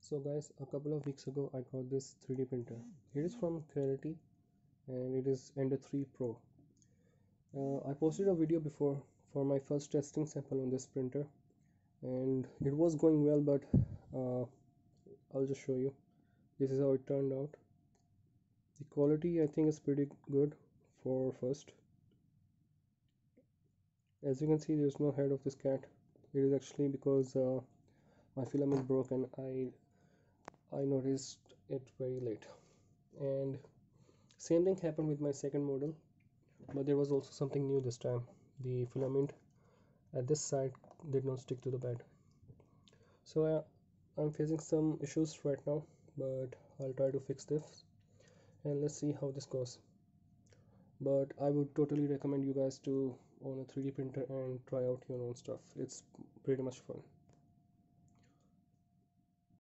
So guys, a couple of weeks ago I got this 3D printer. It is from Creality and it is Ender 3 Pro. I posted a video before for my first testing sample on this printer and it was going well, but I'll just show you. This is how it turned out. The quality I think is pretty good for first. As you can see, there's no head of this cat. It is actually because my filament broke and I noticed it very late. And same thing happened with my second model, but there was also something new this time. The filament at this side did not stick to the bed. So I'm facing some issues right now, but I'll try to fix this and let's see how this goes. But I would totally recommend you guys to own a 3D printer and try out your own stuff. It's pretty much fun.